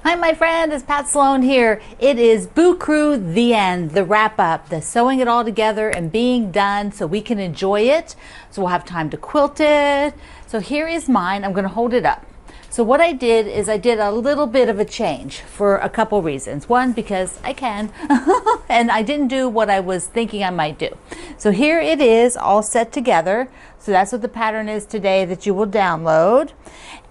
Hi my friend, it's Pat Sloan here. It is Boo Crew, the end, the wrap up, the sewing it all together and being done so we can enjoy it. So we'll have time to quilt it. So here is mine. I'm going to hold it up. So what I did is I did a little bit of a change for a couple reasons. One, because I can, and I didn't do what I was thinking I might do. So here it is all set together. So that's what the pattern is today that you will download.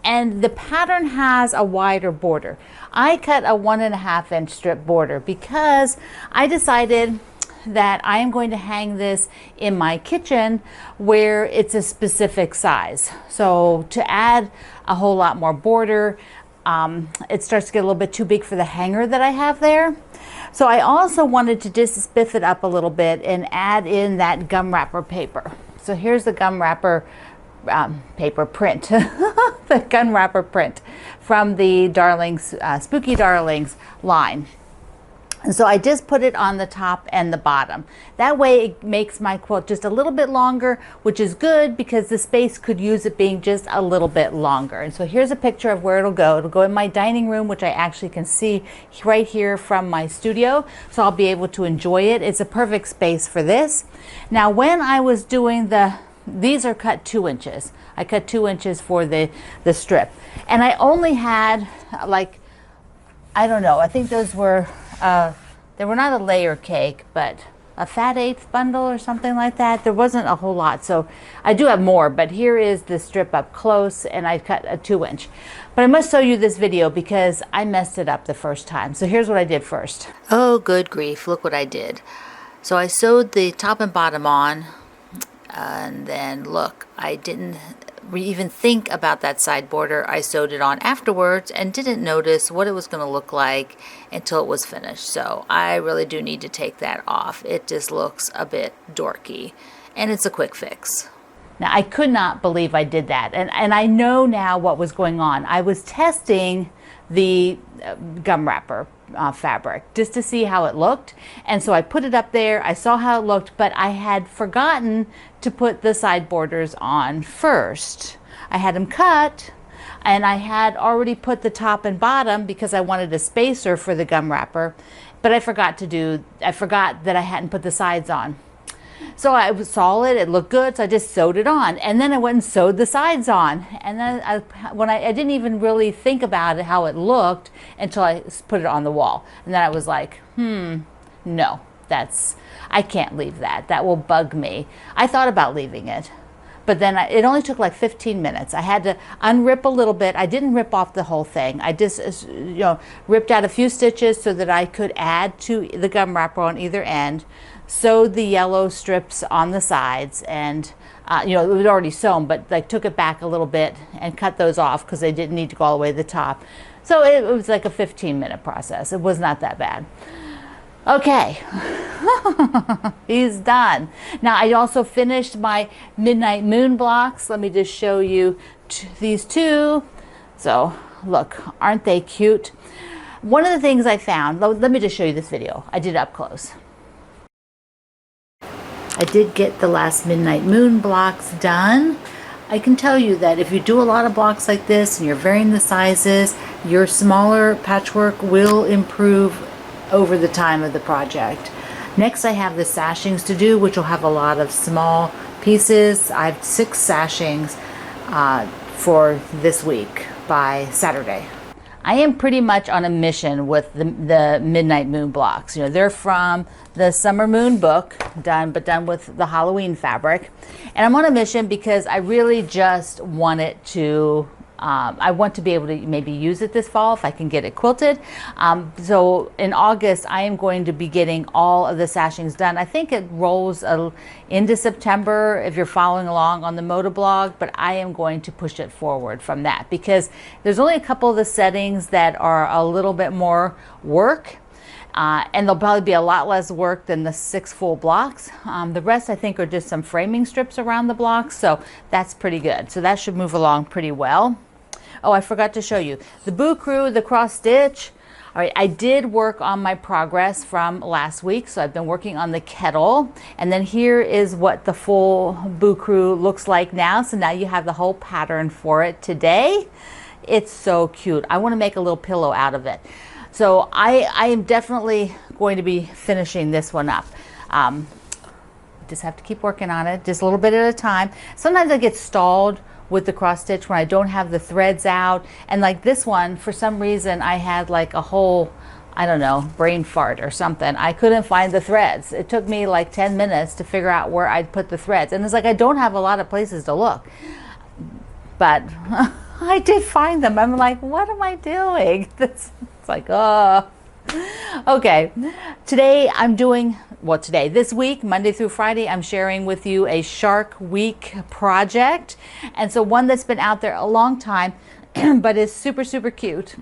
And the pattern has a wider border. I cut a 1.5 inch strip border because I decided that I am going to hang this in my kitchen where it's a specific size. So to add a whole lot more border, it starts to get a little bit too big for the hanger that I have there. So I also wanted to just spiff it up a little bit and add in that gum wrapper paper. So here's the gum wrapper paper print, the gun wrapper print from the Darlings, Spooky Darlings line. And so I just put it on the top and the bottom. That way it makes my quilt just a little bit longer, which is good because the space could use it being just a little bit longer. And so here's a picture of where it'll go. It'll go in my dining room, which I actually can see right here from my studio. So I'll be able to enjoy it. It's a perfect space for this. Now, when I was doing these are cut 2 inches. I cut 2 inches for the strip. And I only had like, I don't know, I think those were, they were not a layer cake, but a fat eighth bundle or something like that. There wasn't a whole lot. So I do have more, but here is the strip up close and I cut a 2 inch. But I must show you this video because I messed it up the first time. So here's what I did first. Oh, good grief. Look what I did. So I sewed the top and bottom on. And then look, I didn't even think about that side border. I sewed it on afterwards and didn't notice what it was going to look like until it was finished. So I really do need to take that off. It just looks a bit dorky and it's a quick fix. Now I could not believe I did that, and I know now what was going on. I was testing the gum wrapper fabric just to see how it looked, and so I put it up there. I saw how it looked, but I had forgotten to put the side borders on first. I had them cut and I had already put the top and bottom because I wanted a spacer for the gum wrapper, but I forgot that I hadn't put the sides on. So I saw it, it looked good, so I just sewed it on. And then I went and sewed the sides on. And then I didn't even really think about it, how it looked, until I put it on the wall. And then I was like, no, I can't leave that. That will bug me. I thought about leaving it, but then it only took like 15 minutes. I had to unrip a little bit. I didn't rip off the whole thing. I just, ripped out a few stitches so that I could add to the gum wrapper on either end. Sewed the yellow strips on the sides, and it was already sewn, but like took it back a little bit and cut those off because they didn't need to go all the way to the top. So it was like a 15-minute process. It was not that bad. Okay, he's done. Now I also finished my Midnight Moon blocks. Let me just show you these two. So look, aren't they cute? One of the things I found, let me just show you this video. I did it up close. I did get the last Midnight Moon blocks done. I can tell you that if you do a lot of blocks like this and you're varying the sizes, your smaller patchwork will improve over the time of the project. Next I have the sashings to do, which will have a lot of small pieces. I have 6 sashings for this week by Saturday. I am pretty much on a mission with the Midnight Moon blocks. They're from the Summer Moon book, done with the Halloween fabric. And I'm on a mission because I really just want it to, I want to be able to maybe use it this fall if I can get it quilted. So in August, I am going to be getting all of the sashings done. I think it rolls into September if you're following along on the Moda blog, but I am going to push it forward from that because there's only a couple of the settings that are a little bit more work. And there'll probably be a lot less work than the 6 full blocks. The rest I think are just some framing strips around the blocks, so that's pretty good. So that should move along pretty well. Oh, I forgot to show you the Boo Crew, the cross stitch. All right, I did work on my progress from last week, so I've been working on the kettle, and then here is what the full Boo Crew looks like now. So now you have the whole pattern for it today. It's so cute. I want to make a little pillow out of it. So I am definitely going to be finishing this one up. Just have to keep working on it, just a little bit at a time. Sometimes I get stalled with the cross stitch when I don't have the threads out. And like this one, for some reason, I had like a whole, I don't know, brain fart or something. I couldn't find the threads. It took me like 10 minutes to figure out where I'd put the threads. And it's like, I don't have a lot of places to look. But I did find them. I'm like, what am I doing? It's like, oh. Okay, today I'm doing, well today, this week, Monday through Friday, I'm sharing with you a Shark Week project. And so one that's been out there a long time, but is super, super cute,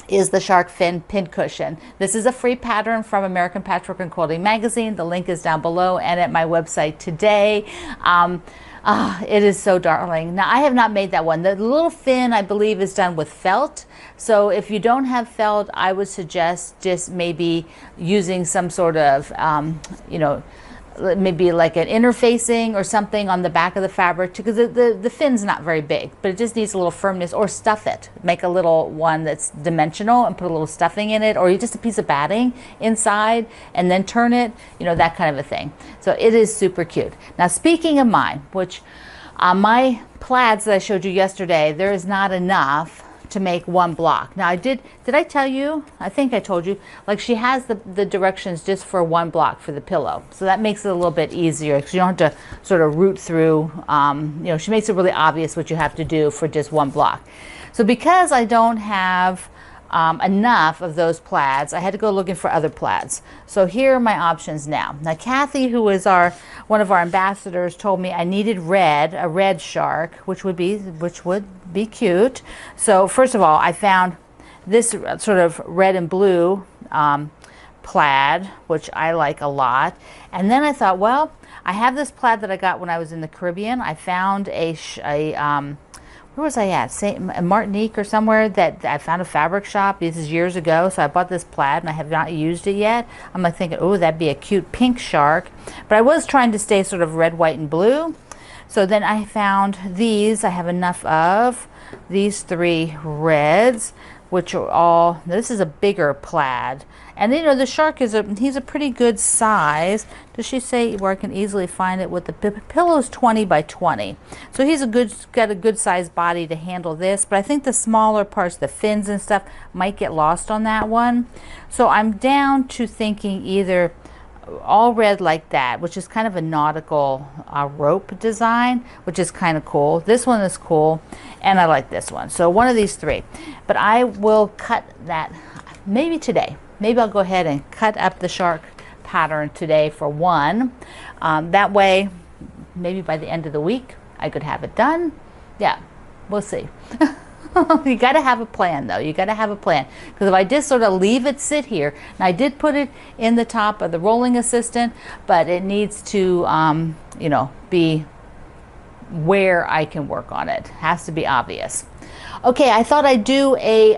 is the shark fin pincushion. This is a free pattern from American Patchwork and Quilting magazine. The link is down below and at my website today. It is so darling. Now, I have not made that one. The little fin, I believe, is done with felt. So if you don't have felt, I would suggest just maybe using some sort of, you know, maybe like an interfacing or something on the back of the fabric, because the fin's not very big, but it just needs a little firmness. Or stuff it. Make a little one that's dimensional and put a little stuffing in it, or just a piece of batting inside and then turn it, you know, that kind of a thing. So it is super cute. Now, speaking of mine, which my plaids that I showed you yesterday, there is not enough to make one block. Now, did I tell you? I think I told you, like she has the directions just for one block for the pillow. So that makes it a little bit easier because you don't have to sort of root through, you know, she makes it really obvious what you have to do for just one block. So because I don't have enough of those plaids, I had to go looking for other plaids. So here are my options now. Now, Kathy, who is one of our ambassadors, told me I needed a red shark, which would be cute. So first of all, I found this sort of red and blue plaid, which I like a lot. And then I thought, well, I have this plaid that I got when I was in the Caribbean. I found where was I at? Martinique or somewhere, that I found a fabric shop. This is years ago, so I bought this plaid and I have not used it yet. I'm like thinking, oh, that'd be a cute pink shark. But I was trying to stay sort of red, white, and blue. So then I found these. I have enough of these 3 reds, which are all, this is a bigger plaid. And you know, the shark he's a pretty good size. Does she say where I can easily find it? With the pillow's 20 by 20. So he's got a good sized body to handle this, but I think the smaller parts, the fins and stuff, might get lost on that one. So I'm down to thinking either all red like that, which is kind of a nautical rope design, which is kind of cool. This one is cool, and I like this one. So one of these 3. But I will cut that maybe today. Maybe I'll go ahead and cut up the shark pattern today for one. That way, maybe by the end of the week, I could have it done. Yeah, we'll see. You got to have a plan, though. You got to have a plan, because if I just sort of leave it sit here, and I did put it in the top of the rolling assistant, but it needs to, you know, be where I can work on it. Has to be obvious. Okay, I thought I'd do a,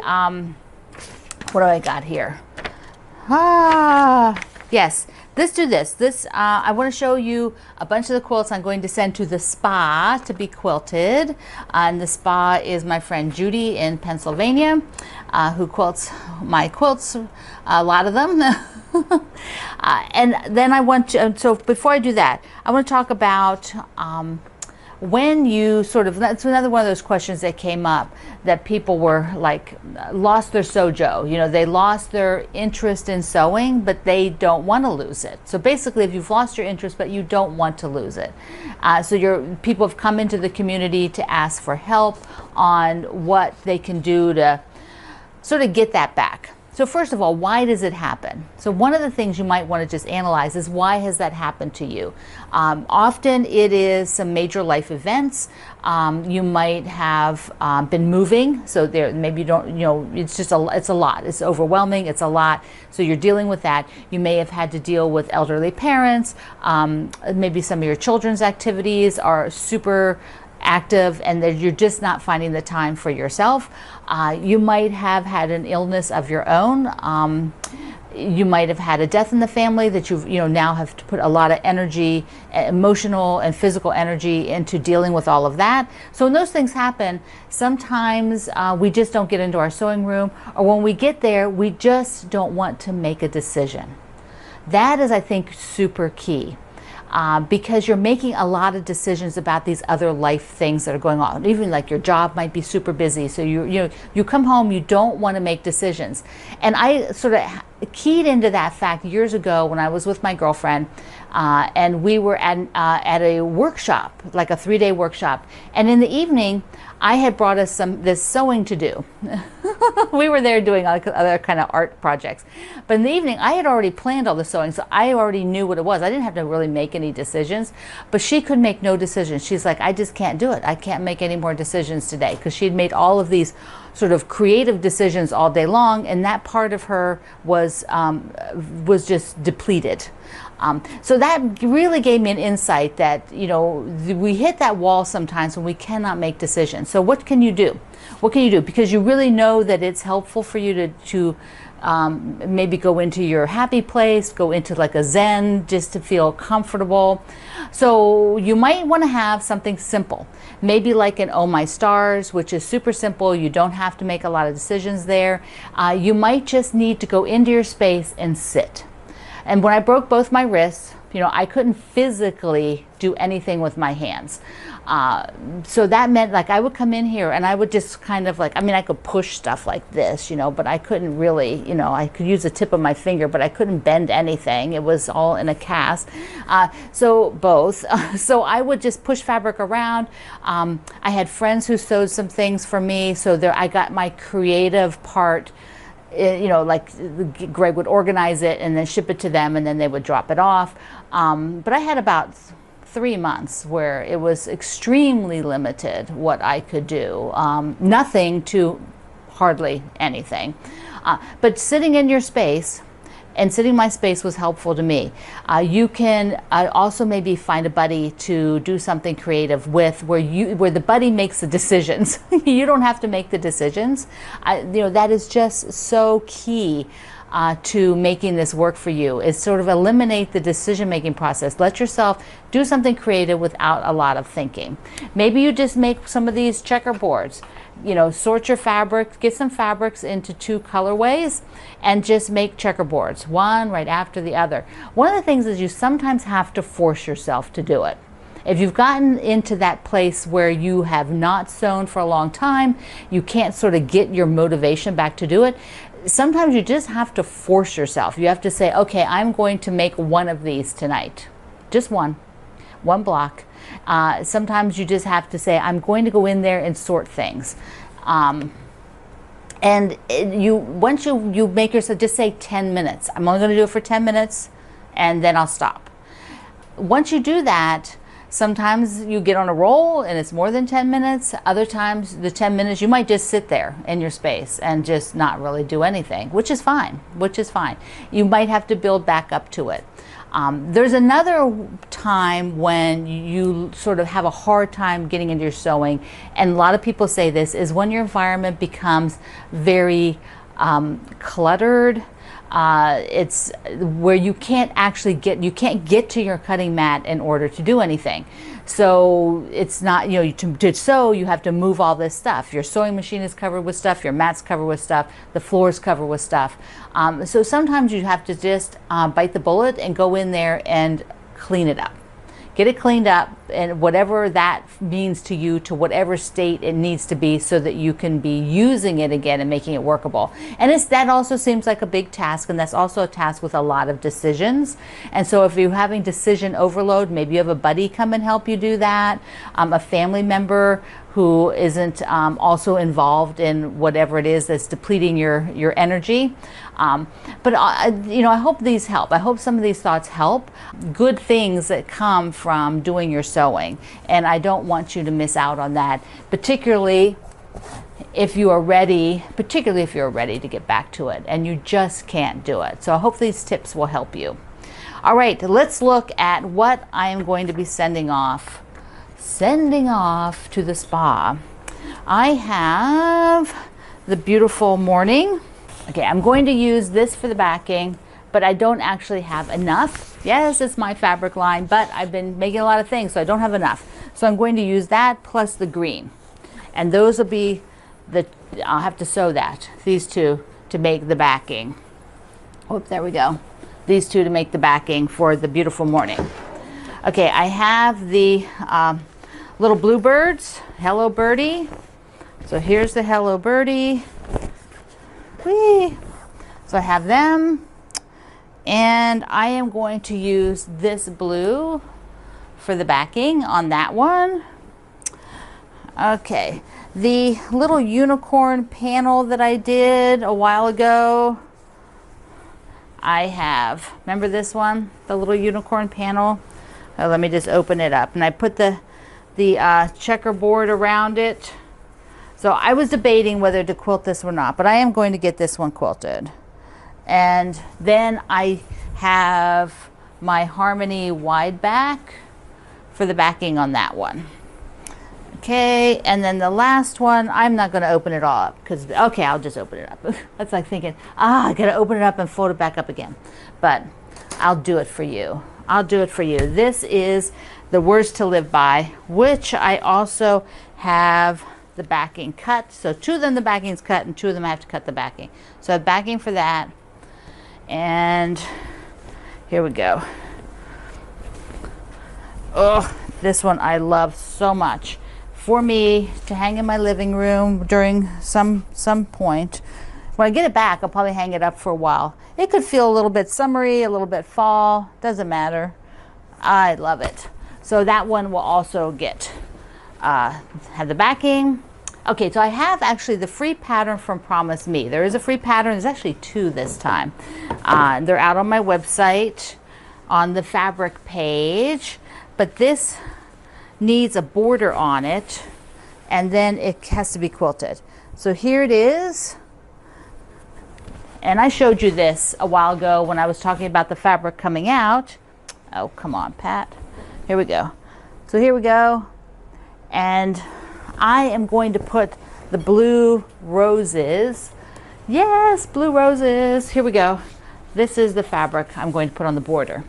what do I got here? Yes, let's do this. I want to show you a bunch of the quilts I'm going to send to the spa to be quilted. And the spa is my friend Judy in Pennsylvania, who quilts my quilts, a lot of them. And then I want to, so before I do that, I want to talk about when you sort of, that's another one of those questions that came up, that people were like, lost their sojo. You know, they lost their interest in sewing, but they don't want to lose it. So basically, if you've lost your interest, but you don't want to lose it. So people have come into the community to ask for help on what they can do to sort of get that back. So first of all, why does it happen? So one of the things you might want to just analyze is, why has that happened to you? Often it is some major life events. You might have been moving, so there maybe you don't, you know, it's just it's a lot. It's overwhelming. It's a lot. So you're dealing with that. You may have had to deal with elderly parents. Maybe some of your children's activities are super active, and that you're just not finding the time for yourself. You might have had an illness of your own. You might have had a death in the family that now have to put a lot of energy, emotional and physical energy into dealing with all of that. So when those things happen, sometimes we just don't get into our sewing room, or when we get there, we just don't want to make a decision. That is, I think, super key. Because you're making a lot of decisions about these other life things that are going on. Even like your job might be super busy, so you come home, you don't want to make decisions. And I sort of keyed into that fact years ago when I was with my girlfriend, and we were at a workshop, like a 3-day workshop. And in the evening, I had brought us this sewing to do. We were there doing other kind of art projects. But in the evening, I had already planned all the sewing, so I already knew what it was. I didn't have to really make any decisions, but she could make no decisions. She's like, I just can't do it. I can't make any more decisions today, because she had made all of these sort of creative decisions all day long, and that part of her was just depleted. So that really gave me an insight that, we hit that wall sometimes when we cannot make decisions. So what can you do? What can you do? Because you really know that it's helpful for you to maybe go into your happy place, go into like a Zen, just to feel comfortable. So you might want to have something simple, maybe like an Oh My Stars, which is super simple. You don't have to make a lot of decisions there. You might just need to go into your space and sit. And when I broke both my wrists, I couldn't physically do anything with my hands. So that meant like I would come in here and I would just kind of like, I could push stuff like this, but I couldn't really, I could use the tip of my finger, but I couldn't bend anything. It was all in a cast. So both. So I would just push fabric around. I had friends who sewed some things for me. So there I got my creative part. Like Greg would organize it and then ship it to them, and then they would drop it off. But I had about 3 months where it was extremely limited what I could do. Nothing to hardly anything. But sitting in your space, and sitting in my space was helpful to me. You can also maybe find a buddy to do something creative with, where the buddy makes the decisions. You don't have to make the decisions. That is just so key to making this work for you, is sort of eliminate the decision-making process. Let yourself do something creative without a lot of thinking. Maybe you just make some of these checkerboards. Sort your fabric, get some fabrics into 2 colorways, and just make checkerboards, one right after the other. One of the things is you sometimes have to force yourself to do it. If you've gotten into that place where you have not sewn for a long time, you can't sort of get your motivation back to do it, sometimes you just have to force yourself. You have to say, okay, I'm going to make one of these tonight. Just one block. Sometimes you just have to say, I'm going to go in there and sort things. And once you make yourself, just say 10 minutes. I'm only going to do it for 10 minutes, and then I'll stop. Once you do that, sometimes you get on a roll and it's more than 10 minutes. Other times, the 10 minutes, you might just sit there in your space and just not really do anything, which is fine, You might have to build back up to it. There's another time when you sort of have a hard time getting into your sewing, and a lot of people say this, is when your environment becomes very cluttered. It's where you can't actually get to your cutting mat in order to do anything. So it's not, to sew, you have to move all this stuff. Your sewing machine is covered with stuff, your mat's covered with stuff, the floor is covered with stuff. So sometimes you have to just bite the bullet and go in there and clean it up. Get it cleaned up, and whatever that means to you, to whatever state it needs to be, so that you can be using it again and making it workable. And that also seems like a big task, and that's also a task with a lot of decisions. And so if you're having decision overload, maybe you have a buddy come and help you do that, a family member who isn't also involved in whatever it is that's depleting your energy. But I hope these help. I hope some of these thoughts help. Good things that come from doing your sewing, and I don't want you to miss out on that, particularly if you are ready to get back to it and you just can't do it. So I hope these tips will help you. All right, let's look at what I am going to be sending off to the spa. I have the beautiful Morning. Okay, I'm going to use this for the backing. but I don't actually have enough. Yes, it's my fabric line, but I've been making a lot of things, so I don't have enough. So I'm going to use that plus the green. And those will be I'll have to sew these two to make the backing. Oh, there we go. These two to make the backing for the beautiful morning. Okay, I have the little bluebirds, Hello Birdie. So here's the Hello Birdie. Whee! So I have them, and I am going to use this blue for the backing on that one. Okay, the little unicorn panel that I did a while ago, I have, remember this one, the little unicorn panel? Oh, let me just open it up. And I put the checkerboard around it. So I was debating whether to quilt this or not, but I am going to get this one quilted. And then I have my Harmony wide back for the backing on that one. Okay, and then the last one, I'm not going to open it all up because, okay, I'll just open it up. That's like thinking, I got to open it up and fold it back up again. But I'll do it for you. I'll do it for you. This is the Words to Live By, which I also have the backing cut. So 2 of them the backing's cut, and 2 of them I have to cut the backing. So I have backing for that. And here we go. Oh, this one I love so much. For me to hang in my living room during some point. When I get it back, I'll probably hang it up for a while. It could feel a little bit summery, a little bit fall, doesn't matter. I love it. So that one will also get have the backing. Okay, so I have actually the free pattern from Promise Me. There is a free pattern. There's actually 2 this time. They're out on my website on the fabric page, but this needs a border on it, and then it has to be quilted. So here it is. And I showed you this a while ago when I was talking about the fabric coming out. Oh, come on, Pat. Here we go. So here we go. And I am going to put the blue roses. Yes, blue roses. Here we go. This is the fabric I'm going to put on the border.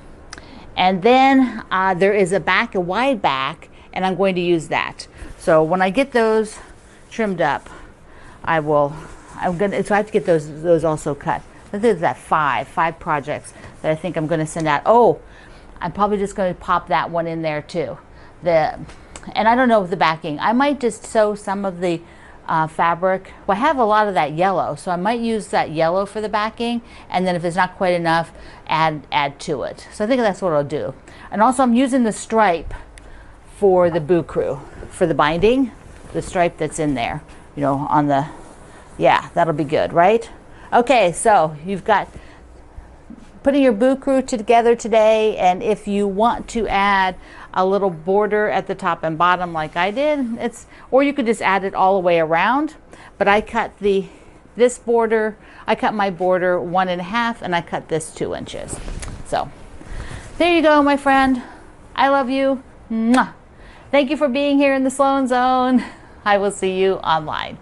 And then there is a wide back, and I'm going to use that. So when I get those trimmed up, so I have to get those also cut. This is that five projects that I think I'm going to send out. Oh, I'm probably just going to pop that one in there too. And I don't know with the backing. I might just sew some of the fabric. Well, I have a lot of that yellow, so I might use that yellow for the backing, and then if it's not quite enough, add to it. So I think that's what I'll do. And also I'm using the stripe for the bucru, for the binding, the stripe that's in there, you know, on the, yeah, that'll be good, right? Okay, so you've got putting your bucru together today, and if you want to add a little border at the top and bottom like I did, or you could just add it all the way around, but I cut this border, I cut my border 1.5, and I cut this 2 inches. So there you go, my friend. I love you. Mwah. Thank you for being here in the Sloan Zone. I will see you online.